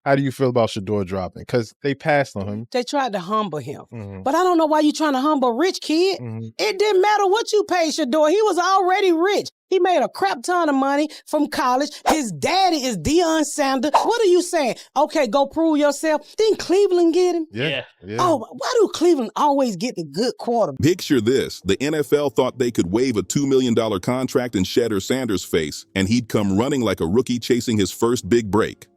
How do you feel about Shedeur dropping? Because they passed on him. They tried to humble him. Mm-hmm. But I don't know why you trying to humble a rich kid. Mm-hmm. It didn't matter what you paid Shedeur. He was already rich. He made a crap ton of money from college. His daddy is Deion Sanders. What are you saying? Okay, go prove yourself. Didn't Cleveland get him? Yeah. Oh, why do Cleveland always get the good quarterback? Picture this. The NFL thought they could waive a $2 million contract in Shedeur Sanders' face, and he'd come running like a rookie chasing his first big break.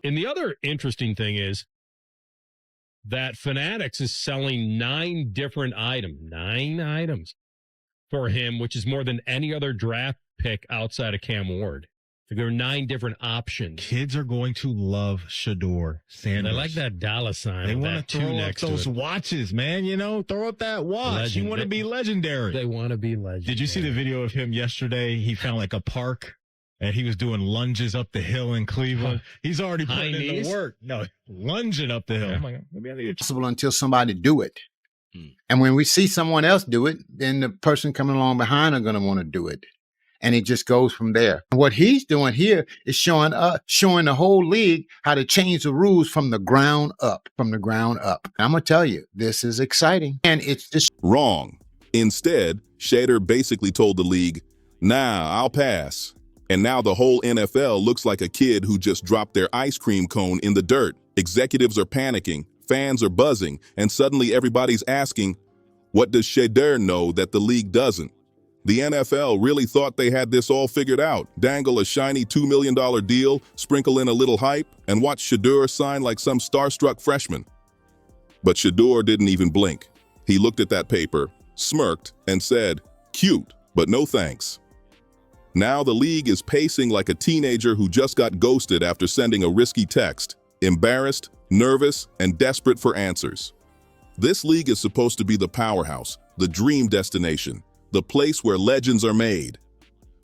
And the other interesting thing is that Fanatics is selling 9 different items for him, which is more than any other draft pick outside of Cam Ward. So there are 9 different options. Kids are going to love Shedeur Sanders. And I like that dollar sign. They want to throw up those watches, man. You know, throw up that watch. You want to be legendary. They want to be legendary. Did you see the video of him yesterday? He found like a park and he was doing lunges up the hill in Cleveland. He's already putting in the work. No, lunging up the hill. I'm like, maybe I need to possible until somebody do it. And when we see someone else do it, then the person coming along behind are going to want to do it. And it just goes from there. What he's doing here is showing the whole league how to change the rules from the ground up, And I'm going to tell you, this is exciting. And it's just wrong. Instead, Shedeur basically told the league, nah, I'll pass. And now the whole NFL looks like a kid who just dropped their ice cream cone in the dirt. Executives are panicking, fans are buzzing, and suddenly everybody's asking, what does Shedeur know that the league doesn't? The NFL really thought they had this all figured out. Dangle a shiny $2 million deal, sprinkle in a little hype, and watch Shedeur sign like some starstruck freshman. But Shedeur didn't even blink. He looked at that paper, smirked, and said, cute, but no thanks. Now the league is pacing like a teenager who just got ghosted after sending a risky text, embarrassed, nervous, and desperate for answers. This league is supposed to be the powerhouse, the dream destination, the place where legends are made.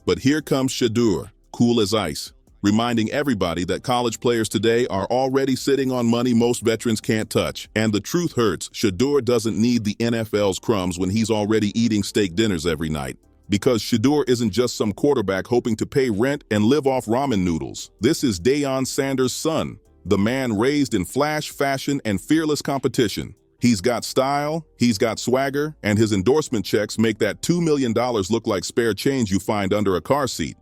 But here comes Shedeur, cool as ice, reminding everybody that college players today are already sitting on money most veterans can't touch. And the truth hurts, Shedeur doesn't need the NFL's crumbs when he's already eating steak dinners every night. Because Shedeur isn't just some quarterback hoping to pay rent and live off ramen noodles. This is Deion Sanders' son, the man raised in flash fashion and fearless competition. He's got style, he's got swagger, and his endorsement checks make that $2 million look like spare change you find under a car seat.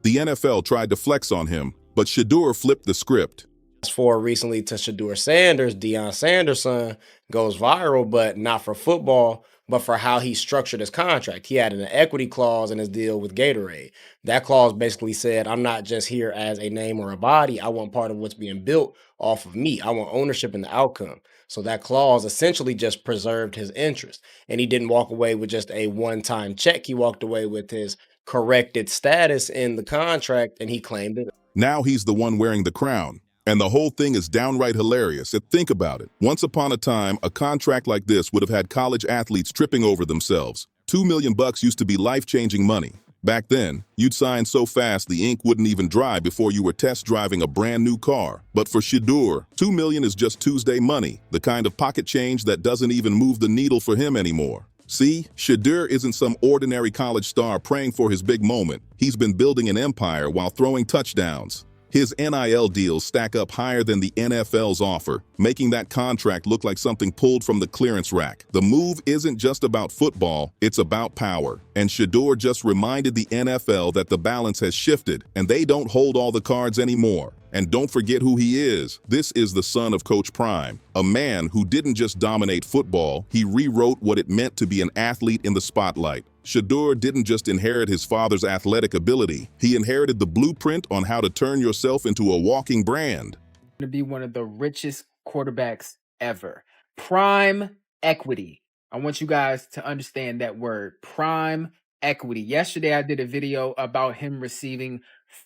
The NFL tried to flex on him, but Shedeur flipped the script. For recently to Shedeur Sanders, Deion Sanders' son, goes viral, but not for football, but for how he structured his contract. He had an equity clause in his deal with Gatorade. That clause basically said, I'm not just here as a name or a body. I want part of what's being built off of me. I want ownership in the outcome. So that clause essentially just preserved his interest. And he didn't walk away with just a one-time check. He walked away with his corrected status in the contract, and he claimed it. Now he's the one wearing the crown. And the whole thing is downright hilarious. Think about it. Once upon a time, a contract like this would have had college athletes tripping over themselves. $2 million used to be life-changing money. Back then, you'd sign so fast the ink wouldn't even dry before you were test driving a brand new car. But for Shedeur, $2 million is just Tuesday money, the kind of pocket change that doesn't even move the needle for him anymore. See, Shedeur isn't some ordinary college star praying for his big moment. He's been building an empire while throwing touchdowns. His NIL deals stack up higher than the NFL's offer, making that contract look like something pulled from the clearance rack. The move isn't just about football, it's about power. And Shedeur just reminded the NFL that the balance has shifted, and they don't hold all the cards anymore. And don't forget who he is. This is the son of Coach Prime, a man who didn't just dominate football, he rewrote what it meant to be an athlete in the spotlight. Shedeur didn't just inherit his father's athletic ability, he inherited the blueprint on how to turn yourself into a walking brand. To be one of the richest quarterbacks ever. Prime equity. I want you guys to understand that word, prime equity. Yesterday, I did a video about him receiving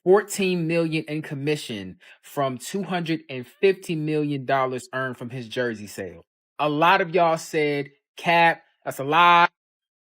$14 million in commission from $250 million earned from his jersey sale. A lot of y'all said, Cap, that's a lie.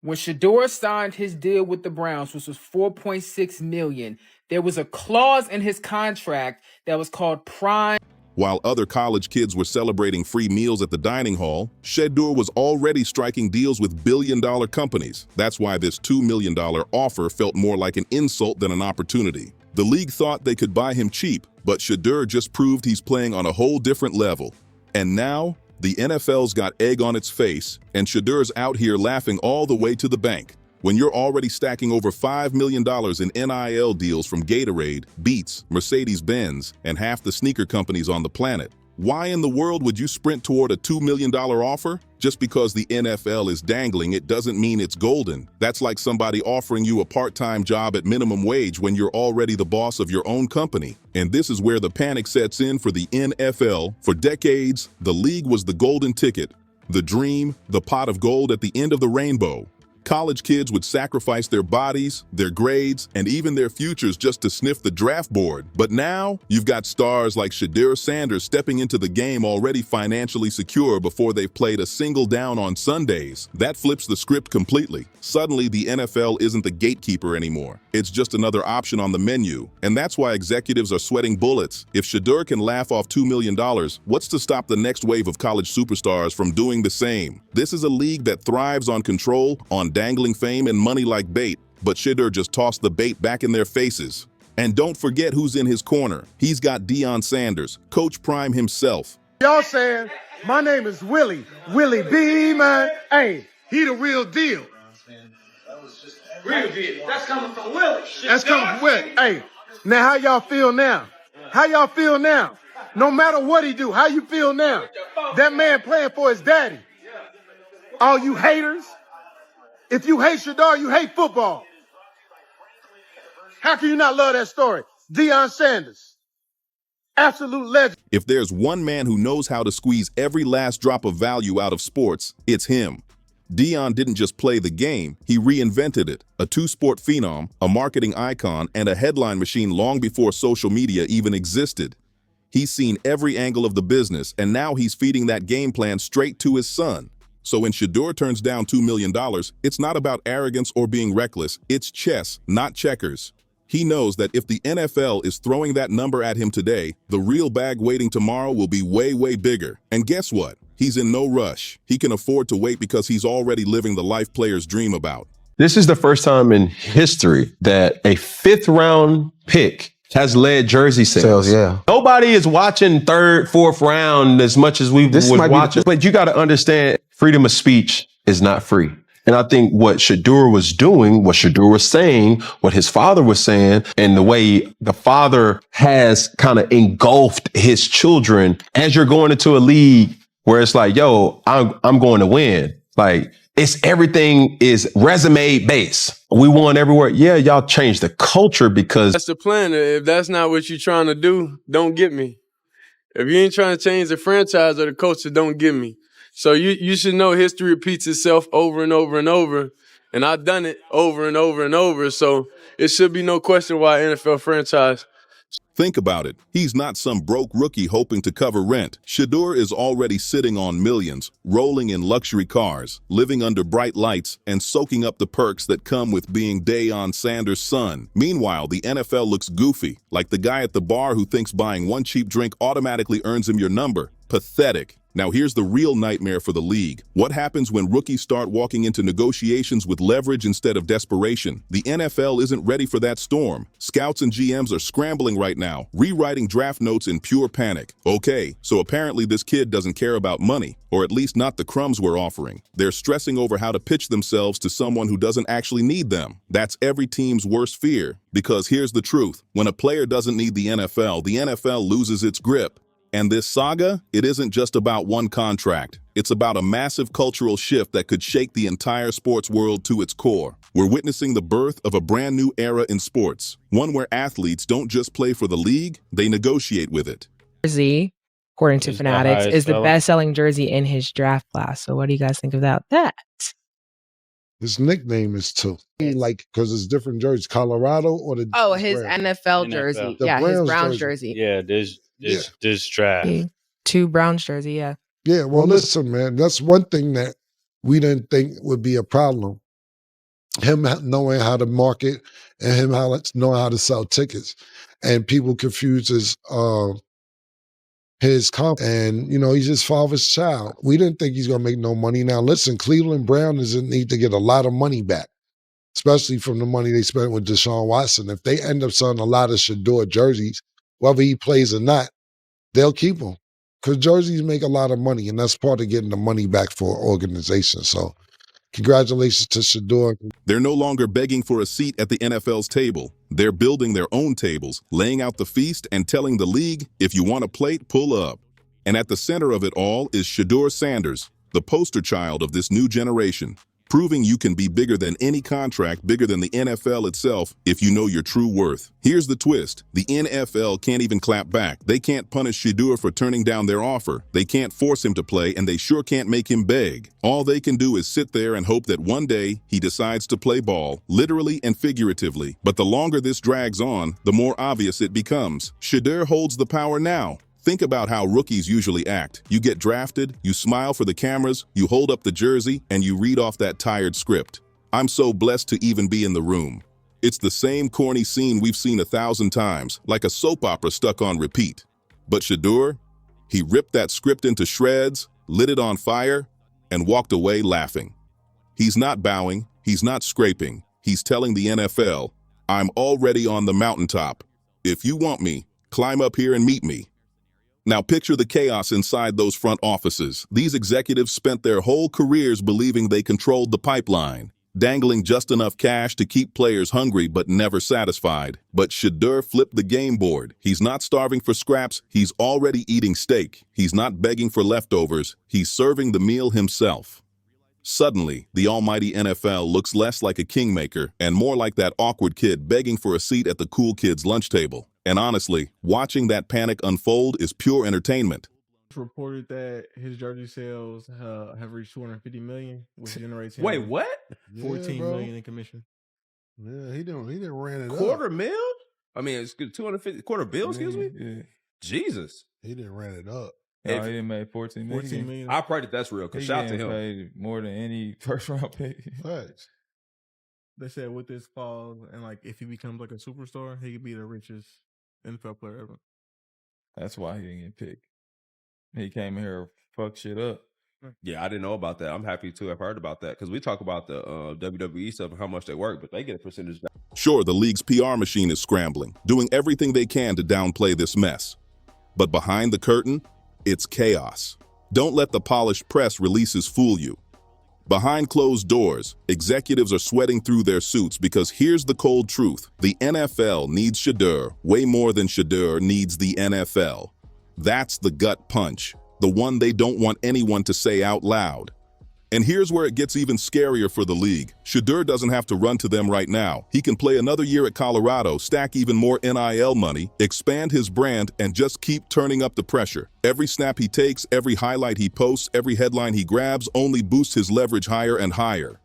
When Shedeur signed his deal with the Browns, which was $4.6 million, there was a clause in his contract that was called prime. While other college kids were celebrating free meals at the dining hall, Shedeur was already striking deals with billion-dollar companies. That's why this $2 million offer felt more like an insult than an opportunity. The league thought they could buy him cheap, but Shedeur just proved he's playing on a whole different level. And now, the NFL's got egg on its face, and Shedeur's out here laughing all the way to the bank. When you're already stacking over $5 million in NIL deals from Gatorade, Beats, Mercedes-Benz, and half the sneaker companies on the planet, why in the world would you sprint toward a $2 million offer? Just because the NFL is dangling, it doesn't mean it's golden. That's like somebody offering you a part-time job at minimum wage when you're already the boss of your own company. And this is where the panic sets in for the NFL. For decades, the league was the golden ticket, the dream, the pot of gold at the end of the rainbow. College kids would sacrifice their bodies, their grades, and even their futures just to sniff the draft board. But now, you've got stars like Shedeur Sanders stepping into the game already financially secure before they've played a single down on Sundays. That flips the script completely. Suddenly, the NFL isn't the gatekeeper anymore. It's just another option on the menu. And that's why executives are sweating bullets. If Shedeur can laugh off $2 million, what's to stop the next wave of college superstars from doing the same? This is a league that thrives on control, on dangling fame and money like bait, but Shedeur just tossed the bait back in their faces. And don't forget who's in his corner. He's got Deion Sanders, Coach Prime himself. Y'all saying, my name is Willie B, man. Hey, he the real deal. Real deal. That's coming from Willie. That's coming from Willie. Hey, now how y'all feel now? How y'all feel now? No matter what he do, how you feel now? That man playing for his daddy. All you haters, if you hate Shedeur, you hate football. How can you not love that story? Deion Sanders, absolute legend. If there's one man who knows how to squeeze every last drop of value out of sports, it's him. Deion didn't just play the game, he reinvented it. A two-sport phenom, a marketing icon, and a headline machine long before social media even existed. He's seen every angle of the business, and now he's feeding that game plan straight to his son. So when Shedeur turns down $2 million, it's not about arrogance or being reckless. It's chess, not checkers. He knows that if the NFL is throwing that number at him today, the real bag waiting tomorrow will be way, way bigger. And guess what? He's in no rush. He can afford to wait because he's already living the life players dream about. This is the first time in history that a 5th-round pick has led jersey sales. Yeah. Nobody is watching 3rd, 4th round as much as we would watch it. But you got to understand, freedom of speech is not free. And I think what Shedeur was doing, what Shedeur was saying, what his father was saying, and the way the father has kind of engulfed his children as you're going into a league where it's like, yo, I'm going to win. Like, it's everything is resume based. We won everywhere. Yeah, y'all changed the culture because that's the plan. If that's not what you're trying to do, don't get me. If you ain't trying to change the franchise or the culture, don't get me. So you should know history repeats itself over and over and over. And I've done it over and over and over. So it should be no question why NFL franchise. Think about it. He's not some broke rookie hoping to cover rent. Shedeur is already sitting on millions, rolling in luxury cars, living under bright lights, and soaking up the perks that come with being Deion Sanders' son. Meanwhile, the NFL looks goofy, like the guy at the bar who thinks buying one cheap drink automatically earns him your number. Pathetic. Now here's the real nightmare for the league. What happens when rookies start walking into negotiations with leverage instead of desperation? The NFL isn't ready for that storm. Scouts and GMs are scrambling right now, rewriting draft notes in pure panic. Okay, so apparently this kid doesn't care about money, or at least not the crumbs we're offering. They're stressing over how to pitch themselves to someone who doesn't actually need them. That's every team's worst fear, because here's the truth. When a player doesn't need the NFL loses its grip. And this saga, it isn't just about one contract. It's about a massive cultural shift that could shake the entire sports world to its core. We're witnessing the birth of a brand new era in sports, one where athletes don't just play for the league, they negotiate with it. Jersey, according to Fanatics, is the best-selling jersey in his draft class. So what do you guys think about that? His nickname is too. Like, because it's different jerseys. Colorado or the... Oh, his NFL jersey. Yeah, his Browns jersey. Yeah, this draft. 2 Browns jersey, yeah. Yeah, well, listen, man, that's one thing that we didn't think would be a problem. Him knowing how to market and him knowing how to sell tickets. And people confuse his comp. And, you know, he's his father's child. We didn't think he's going to make no money. Now, listen, Cleveland Brown doesn't need to get a lot of money back. especially from the money they spent with Deshaun Watson. If they end up selling a lot of Shedeur jerseys, whether he plays or not, they'll keep him. Because jerseys make a lot of money, and that's part of getting the money back for an organization. So congratulations to Shedeur. They're no longer begging for a seat at the NFL's table. They're building their own tables, laying out the feast and telling the league, if you want a plate, pull up. And at the center of it all is Shedeur Sanders, the poster child of this new generation, proving you can be bigger than any contract, bigger than the NFL itself, if you know your true worth. Here's the twist. The NFL can't even clap back. They can't punish Shedeur for turning down their offer. They can't force him to play, and they sure can't make him beg. All they can do is sit there and hope that one day he decides to play ball, literally and figuratively. But the longer this drags on, the more obvious it becomes. Shedeur holds the power now. Think about how rookies usually act. You get drafted, you smile for the cameras, you hold up the jersey, and you read off that tired script. I'm so blessed to even be in the room. It's the same corny scene we've seen 1,000 times, like a soap opera stuck on repeat. But Shedeur, he ripped that script into shreds, lit it on fire, and walked away laughing. He's not bowing, he's not scraping. He's telling the NFL, I'm already on the mountaintop. If you want me, climb up here and meet me. Now picture the chaos inside those front offices. These executives spent their whole careers believing they controlled the pipeline, dangling just enough cash to keep players hungry but never satisfied. But Shedeur flipped the game board. He's not starving for scraps, he's already eating steak. He's not begging for leftovers, he's serving the meal himself. Suddenly, the almighty NFL looks less like a kingmaker and more like that awkward kid begging for a seat at the cool kid's lunch table. And honestly, watching that panic unfold is pure entertainment. It's reported that his jersey sales have reached 250 million, which generates Wait, what? 14 million in commission. Yeah, he didn't ran it Quarter up. mil? I mean, it's 250 quarter bill. Excuse me. Yeah. Jesus. He didn't ran it up. No, he didn't make 14 million. 14 million. I pray that that's real. Cause shout to him. Paid more than any first round pick. Facts. They said with this clause and like if he becomes like a superstar, he could be the richest NFL player ever. That's why he didn't get picked. He came here and fucked shit up. Yeah, I didn't know about that. I'm happy to have heard about that because we talk about the WWE stuff and how much they work, but they get a percentage. Sure, the league's PR machine is scrambling, doing everything they can to downplay this mess. But behind the curtain, it's chaos. Don't let the polished press releases fool you. Behind closed doors, executives are sweating through their suits because here's the cold truth. The NFL needs Shedeur way more than Shedeur needs the NFL. That's the gut punch, the one they don't want anyone to say out loud. And here's where it gets even scarier for the league. Shedeur doesn't have to run to them right now. He can play another year at Colorado, stack even more NIL money, expand his brand, and just keep turning up the pressure. Every snap he takes, every highlight he posts, every headline he grabs only boosts his leverage higher and higher.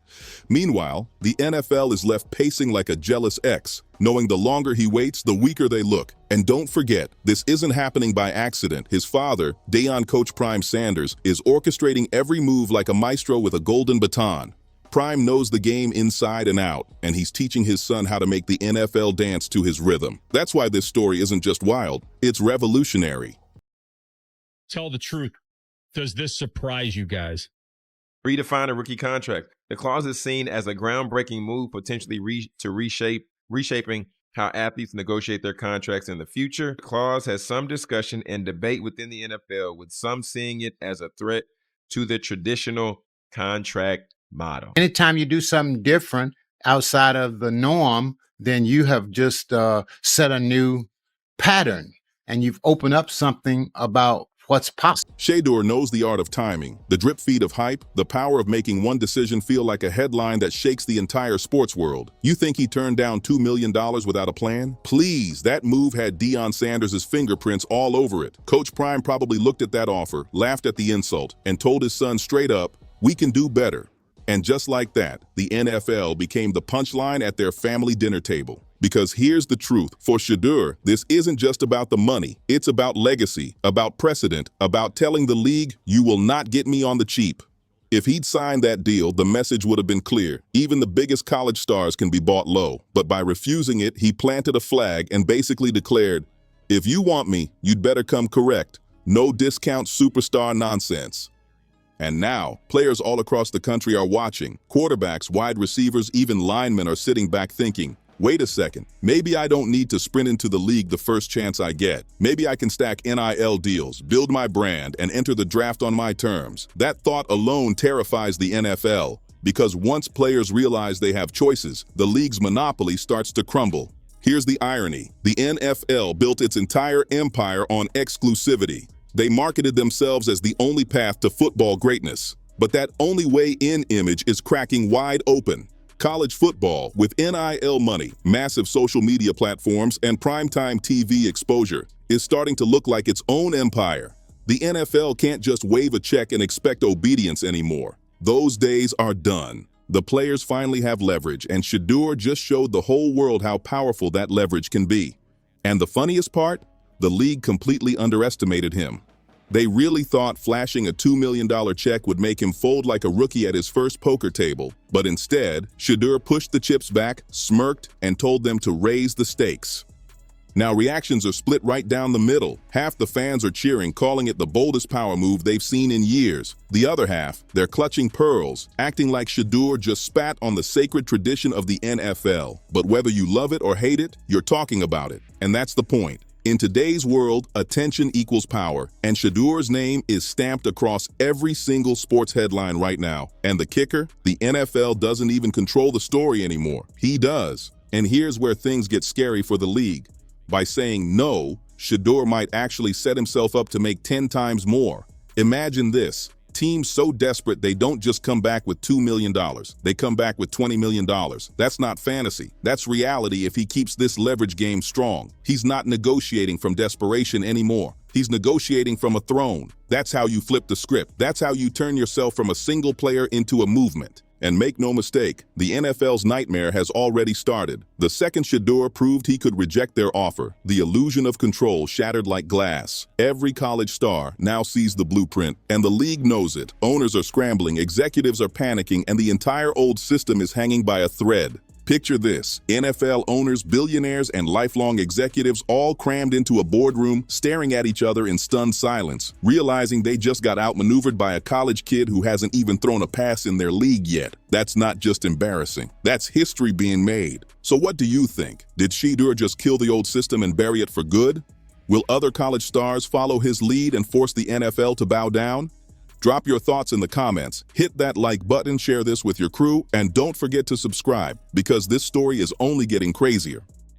Meanwhile, the NFL is left pacing like a jealous ex, knowing the longer he waits, the weaker they look. And don't forget, this isn't happening by accident. His father, Deion Coach Prime Sanders, is orchestrating every move like a maestro with a golden baton. Prime knows the game inside and out, and he's teaching his son how to make the NFL dance to his rhythm. That's why this story isn't just wild, it's revolutionary. Tell the truth. Does this surprise you guys? Redefine a rookie contract. The clause is seen as a groundbreaking move, potentially reshaping how athletes negotiate their contracts in the future. The clause has some discussion and debate within the NFL, with some seeing it as a threat to the traditional contract model. Anytime you do something different outside of the norm, then you have just set a new pattern and you've opened up something about what's possible. Shedeur knows the art of timing, the drip feed of hype, the power of making one decision feel like a headline that shakes the entire sports world. You think he turned down $2 million without a plan? Please, that move had Deion Sanders' fingerprints all over it. Coach Prime probably looked at that offer, laughed at the insult, and told his son straight up, we can do better. And just like that, the NFL became the punchline at their family dinner table. Because here's the truth, for Shedeur, this isn't just about the money. It's about legacy, about precedent, about telling the league, you will not get me on the cheap. If he'd signed that deal, the message would have been clear. Even the biggest college stars can be bought low. But by refusing it, he planted a flag and basically declared, if you want me, you'd better come correct. No discount superstar nonsense. And now, players all across the country are watching. Quarterbacks, wide receivers, even linemen are sitting back thinking, wait a second, maybe I don't need to sprint into the league the first chance I get. Maybe I can stack NIL deals, build my brand, and enter the draft on my terms. That thought alone terrifies the NFL, because once players realize they have choices, the league's monopoly starts to crumble. Here's the irony. The NFL built its entire empire on exclusivity. They marketed themselves as the only path to football greatness. But that only way in image is cracking wide open. College football, with NIL money, massive social media platforms, and primetime TV exposure, is starting to look like its own empire. The NFL can't just wave a check and expect obedience anymore. Those days are done. The players finally have leverage, and Shedeur just showed the whole world how powerful that leverage can be. And the funniest part? The league completely underestimated him. They really thought flashing a $2 million check would make him fold like a rookie at his first poker table. But instead, Shedeur pushed the chips back, smirked, and told them to raise the stakes. Now reactions are split right down the middle. Half the fans are cheering, calling it the boldest power move they've seen in years. The other half, they're clutching pearls, acting like Shedeur just spat on the sacred tradition of the NFL. But whether you love it or hate it, you're talking about it. And that's the point. In today's world, attention equals power, and Shedeur's name is stamped across every single sports headline right now. And the kicker? The NFL doesn't even control the story anymore. He does. And here's where things get scary for the league. By saying no, Shedeur might actually set himself up to make 10 times more. Imagine this. Teams so desperate they don't just come back with $2 million. They come back with $20 million. That's not fantasy. That's reality if he keeps this leverage game strong. He's not negotiating from desperation anymore. He's negotiating from a throne. That's how you flip the script. That's how you turn yourself from a single player into a movement. And make no mistake, the NFL's nightmare has already started. The second Shedeur proved he could reject their offer, the illusion of control shattered like glass. Every college star now sees the blueprint, and the league knows it. Owners are scrambling, executives are panicking, and the entire old system is hanging by a thread. Picture this, NFL owners, billionaires, and lifelong executives all crammed into a boardroom, staring at each other in stunned silence, realizing they just got outmaneuvered by a college kid who hasn't even thrown a pass in their league yet. That's not just embarrassing. That's history being made. So what do you think? Did Shedeur just kill the old system and bury it for good? Will other college stars follow his lead and force the NFL to bow down? Drop your thoughts in the comments, hit that like button, share this with your crew, and don't forget to subscribe, because this story is only getting crazier.